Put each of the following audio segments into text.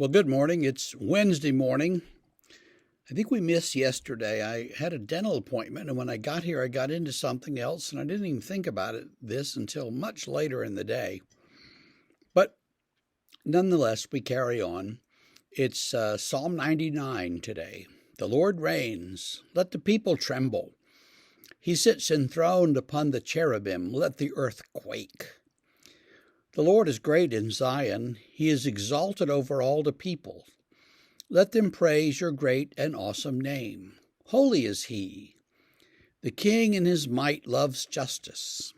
Well, good morning. It's Wednesday morning. I think we missed yesterday. I had a dental appointment, and when I got here, I got into something else, and I didn't even think about this until much later in the day. But nonetheless, we carry on. It's Psalm 99 today. The Lord reigns. Let the people tremble. He sits enthroned upon the cherubim. Let the earth quake. The Lord is great in Zion. He is exalted over all the people. Let them praise your great and awesome name. Holy is he. The King in his might loves justice.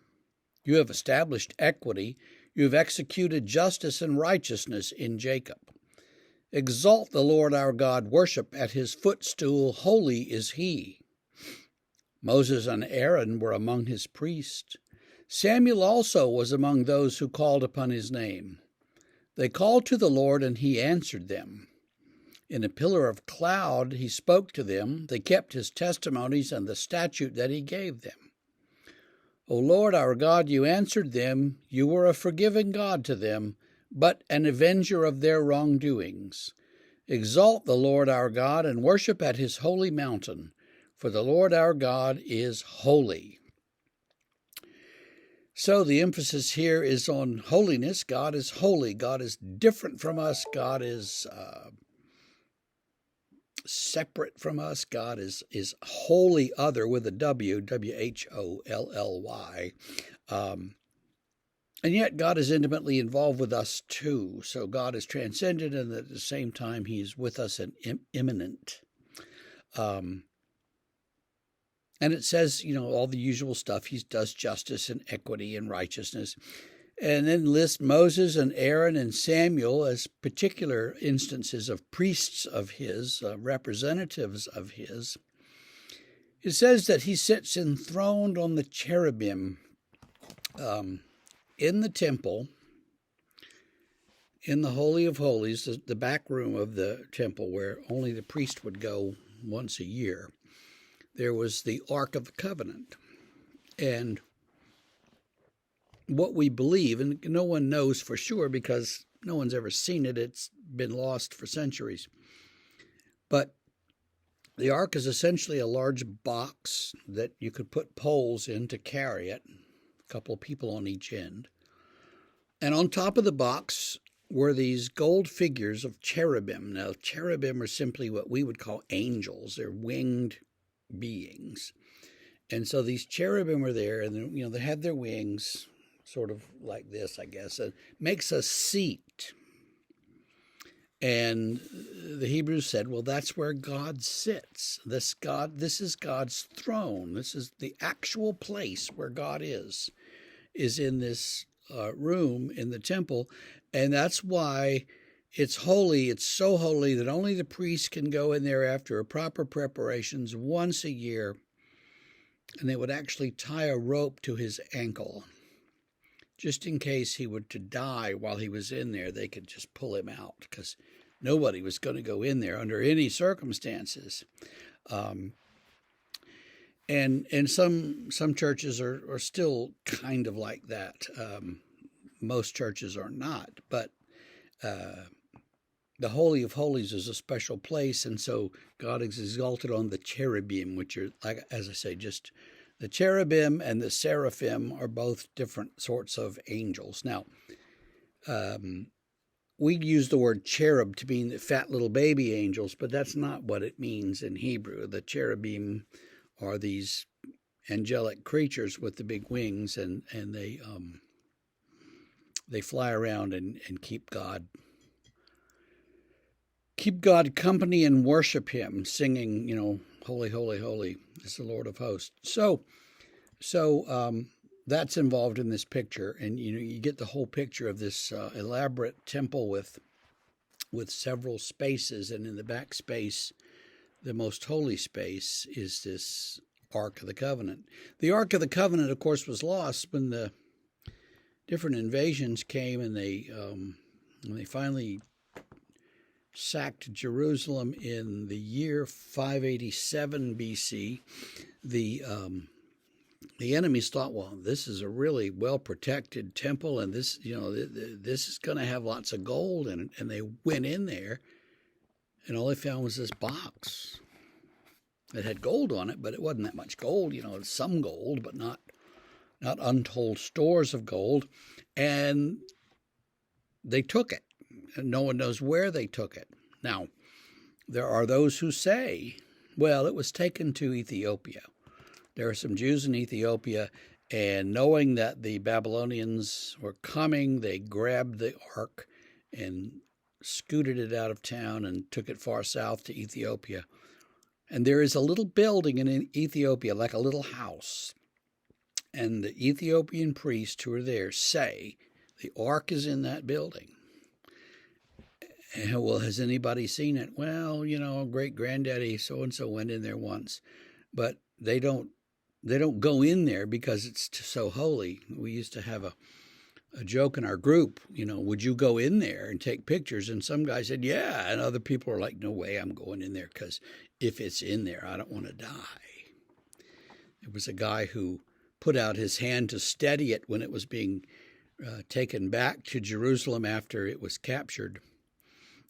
You have established equity. You have executed justice and righteousness in Jacob. Exalt the Lord our God. Worship at his footstool. Holy is he. Moses and Aaron were among his priests. Samuel also was among those who called upon his name. They called to the Lord, and he answered them. In a pillar of cloud he spoke to them. They kept his testimonies and the statute that he gave them. O Lord our God, you answered them. You were a forgiving God to them, but an avenger of their wrongdoings. Exalt the Lord our God and worship at his holy mountain, for the Lord our God is holy. So the emphasis here is on holiness. God is holy. God is different from us. God is separate from us. God is wholly other with a W, W-H-O-L-L-Y. And yet God is intimately involved with us too. So God is transcendent, and at the same time he is with us and immanent. And it says, all the usual stuff. He does justice and equity and righteousness. And then lists Moses and Aaron and Samuel as particular instances of priests of his, representatives of his. It says that he sits enthroned on the cherubim in the temple, in the Holy of Holies, the back room of the temple where only the priest would go once a year. There was the Ark of the Covenant. And what we believe, and no one knows for sure because no one's ever seen it, it's been lost for centuries. But the Ark is essentially a large box that you could put poles in to carry it, a couple of people on each end. And on top of the box were these gold figures of cherubim. Now, cherubim are simply what we would call angels. They're winged beings. And so these cherubim were there, and they had their wings sort of like this, I guess. It makes a seat. And the Hebrews said, well, that's where God sits. This is God's throne. This is the actual place where God is in this room in the temple. And that's why it's holy. It's so holy that only the priest can go in there after proper preparations once a year. And they would actually tie a rope to his ankle. Just in case he were to die while he was in there, they could just pull him out because nobody was going to go in there under any circumstances. And some churches are still kind of like that. Most churches are not, but the Holy of Holies is a special place, and so God is exalted on the cherubim, which are, like as I say, just the cherubim and the seraphim are both different sorts of angels. Now, we use the word cherub to mean the fat little baby angels, but that's not what it means in Hebrew. The cherubim are these angelic creatures with the big wings, and they fly around and keep God company and worship him, singing, holy, holy, holy is the Lord of hosts. So that's involved in this picture, and you get the whole picture of this elaborate temple with several spaces, and in the back space, the most holy space is this Ark of the Covenant. The Ark of the Covenant, of course, was lost when the different invasions came, and they finally sacked Jerusalem in the year 587 BC. The the enemies thought, well, this is a really well-protected temple, and this, this is going to have lots of gold, and they went in there, and all they found was this box. It had gold on it, but it wasn't that much gold. Some gold, but not untold stores of gold, and they took it, and no one knows where they took it. Now, there are those who say, well, it was taken to Ethiopia. There are some Jews in Ethiopia, and knowing that the Babylonians were coming, they grabbed the ark and scooted it out of town and took it far south to Ethiopia. And there is a little building in Ethiopia, like a little house. And the Ethiopian priests who are there say the ark is in that building. And, well, has anybody seen it? Well, great-granddaddy so-and-so went in there once. But they don't go in there because it's so holy. We used to have a joke in our group, would you go in there and take pictures? And some guy said, yeah. And other people are like, no way I'm going in there, because if it's in there, I don't want to die. There was a guy who put out his hand to steady it when it was being taken back to Jerusalem after it was captured.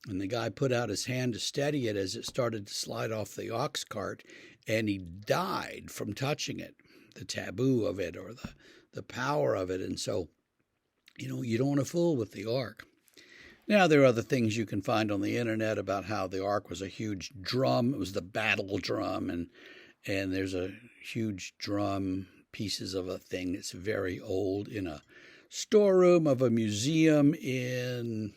And the guy put out his hand to steady it as it started to slide off the ox cart, and he died from touching it, the taboo of it, or the power of it. And so, you don't want to fool with the ark. Now, there are other things you can find on the internet about how the ark was a huge drum. It was the battle drum, and there's a huge drum, pieces of a thing that's very old, in a storeroom of a museum in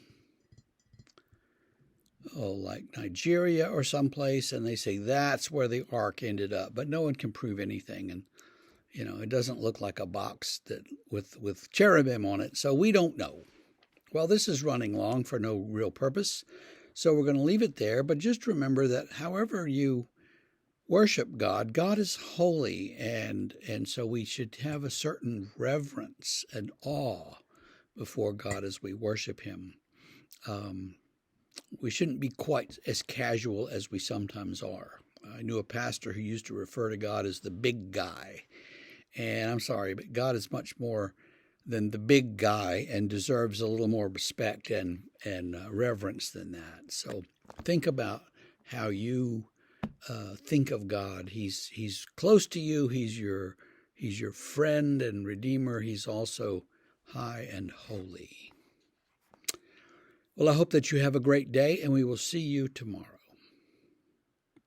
like Nigeria or someplace, and they say that's where the ark ended up, but no one can prove anything, and it doesn't look like a box that with cherubim on it, so we don't know. Well, this is running long for no real purpose, so we're going to leave it there, but just remember that however you worship God, God is holy, and so we should have a certain reverence and awe before God as we worship him. We shouldn't be quite as casual as we sometimes are. I knew a pastor who used to refer to God as the big guy. And I'm sorry, but God is much more than the big guy and deserves a little more respect and reverence than that. So think about how you think of God. He's close to you. He's your friend and redeemer. He's also high and holy. Well, I hope that you have a great day, and we will see you tomorrow.